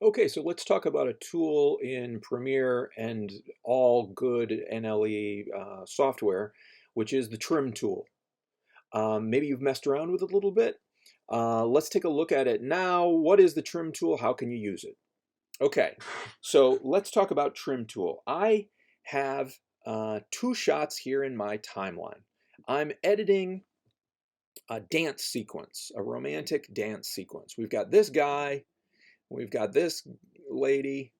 Okay, so let's talk about a tool in Premiere and all good NLE software, which is the trim tool. Maybe you've messed around with it a little bit. Let's take a look at it now. What is the trim tool? How can you use it? Okay, so let's talk about trim tool. I have two shots here in my timeline. I'm editing a dance sequence, a romantic dance sequence. We've got this guy, we've got this lady,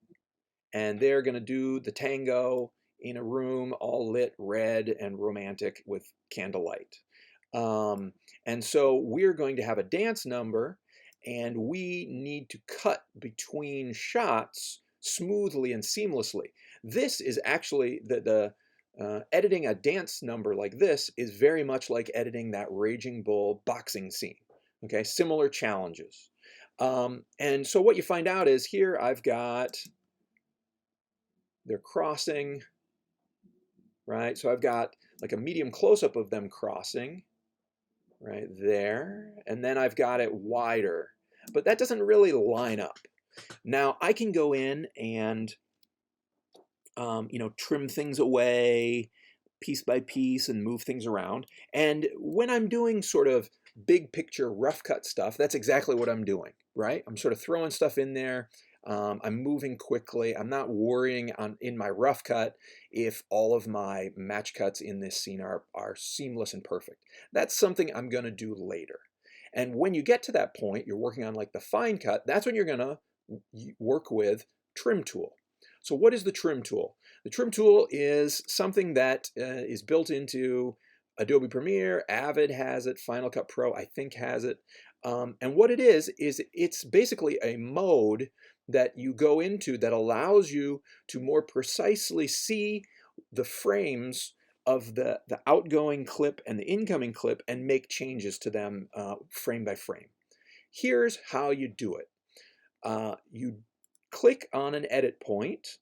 and they're going to do the tango in a room all lit red and romantic with candlelight. Um, and so we're going to have a dance number, and we need to cut between shots smoothly and seamlessly. This is actually the editing a dance number like this is very much like editing that Raging Bull boxing scene. Okay, similar challenges. And so what you find out is here I've got they're crossing, right? So I've got like a medium close-up of them crossing right there, and then I've got it wider, but that doesn't really line up. Now I can go in and trim things away piece by piece and move things around. And when I'm doing sort of big picture rough cut stuff, that's exactly what I'm doing, right? I'm sort of throwing stuff in there. I'm moving quickly. I'm not worrying in my rough cut if all of my match cuts in this scene are seamless and perfect. That's something I'm going to do later. And when you get to that point, you're working on like the fine cut, that's when you're going to work with trim tool. So what is the trim tool? The trim tool is something that is built into Adobe Premiere. Avid has it. Final Cut Pro, I think, has it. And what it is it's basically a mode that you go into that allows you to more precisely see the frames of the outgoing clip and the incoming clip and make changes to them frame by frame. Here's how you do it. You click on an edit point,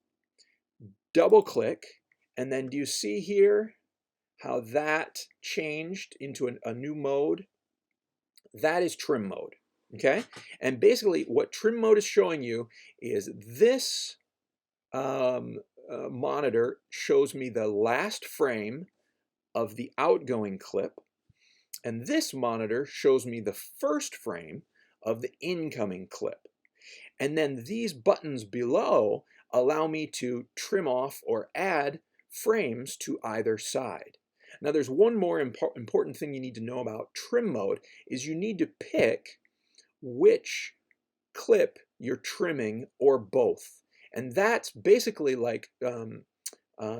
double click, and then do you see here how that changed into a new mode? That is trim mode, okay? And basically what trim mode is showing you is this monitor shows me the last frame of the outgoing clip, and this monitor shows me the first frame of the incoming clip. And then these buttons below allow me to trim off or add frames to either side. Now there's one more important thing you need to know about trim mode is you need to pick which clip you're trimming or both. And that's basically like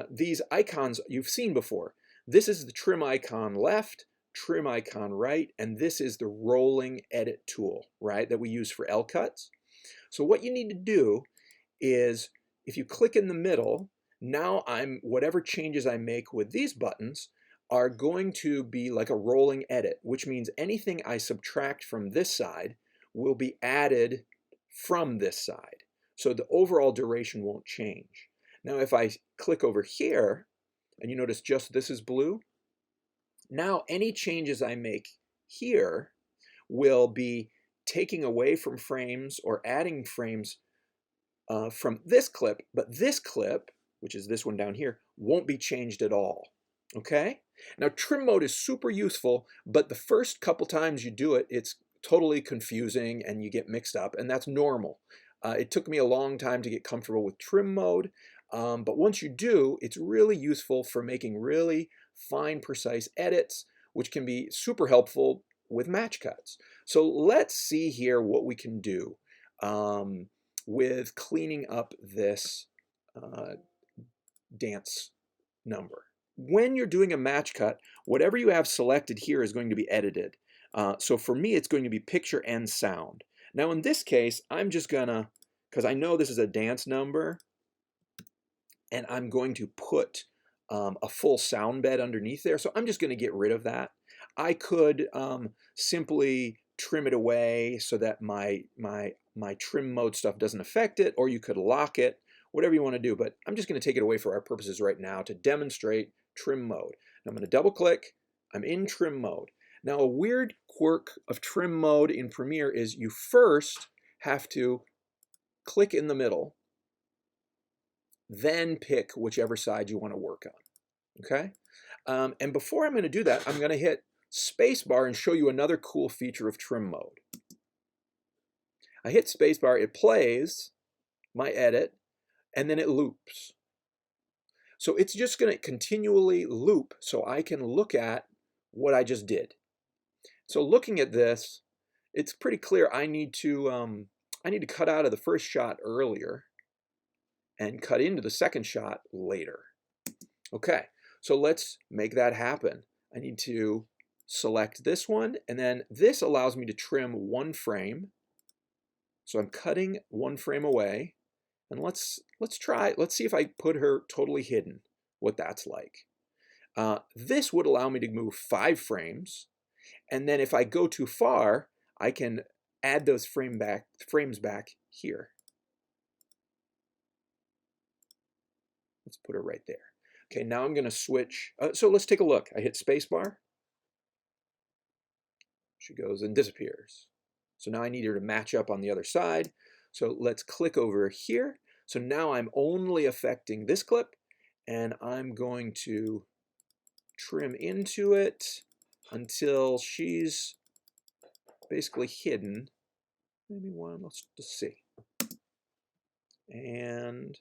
these icons you've seen before. This is the trim icon left, trim icon right, and this is the rolling edit tool, right, that we use for L cuts. So what you need to do is if you click in the middle, now whatever changes I make with these buttons are going to be like a rolling edit, which means anything I subtract from this side will be added from this side. So the overall duration won't change. Now if I click over here, and you notice just this is blue, now any changes I make here will be taking away from frames or adding frames from this clip, but this clip, which is this one down here, won't be changed at all. Okay? Now trim mode is super useful, but the first couple times you do it, it's totally confusing and you get mixed up, and that's normal. It took me a long time to get comfortable with trim mode, but once you do, it's really useful for making really fine, precise edits, which can be super helpful with match cuts. So let's see here what we can do with cleaning up this uh, dance number. When you're doing a match cut, whatever you have selected here is going to be edited. So for me, it's going to be picture and sound. Now in this case, I'm just gonna, because I know this is a dance number, and I'm going to put a full sound bed underneath there. So I'm just going to get rid of that. I could simply trim it away so that my trim mode stuff doesn't affect it, or you could lock it, whatever you want to do. But I'm just going to take it away for our purposes right now to demonstrate trim mode. Now I'm going to double click. I'm in trim mode. Now a weird quirk of trim mode in Premiere is you first have to click in the middle, then pick whichever side you want to work on, okay? And before I'm going to do that, I'm going to hit spacebar and show you another cool feature of trim mode. I hit spacebar, it plays my edit, and then it loops. So it's just going to continually loop so I can look at what I just did. So looking at this, it's pretty clear I need to cut out of the first shot earlier and cut into the second shot later. Okay, so let's make that happen. I need to select this one, and then this allows me to trim one frame. So I'm cutting one frame away, and let's see if I put her totally hidden, what that's like. This would allow me to move 5 frames, and then if I go too far, I can add those frames back here. Let's put her right there. Okay, now I'm going to switch. So let's take a look. I hit spacebar. She goes and disappears. So now I need her to match up on the other side. So let's click over here. So now I'm only affecting this clip, and I'm going to trim into it until she's basically hidden. Maybe one, let's just see. And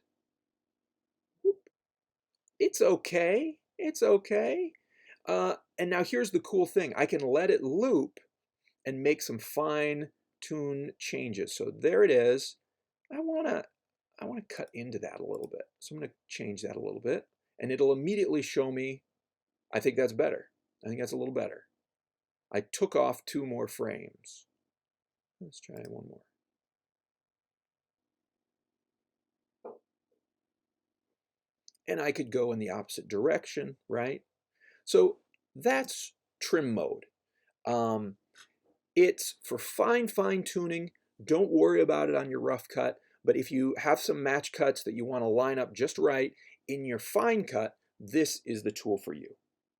whoop, it's okay. It's okay. And now here's the cool thing. I can let it loop and make some fine tune changes. So there it is. I want to cut into that a little bit. So I'm going to change that a little bit, and it'll immediately show me, I think that's better. I think that's a little better. I took off 2 more frames. Let's try one more. And I could go in the opposite direction, right? So that's trim mode. It's for fine tuning. Don't worry about it on your rough cut. But if you have some match cuts that you want to line up just right in your fine cut, this is the tool for you.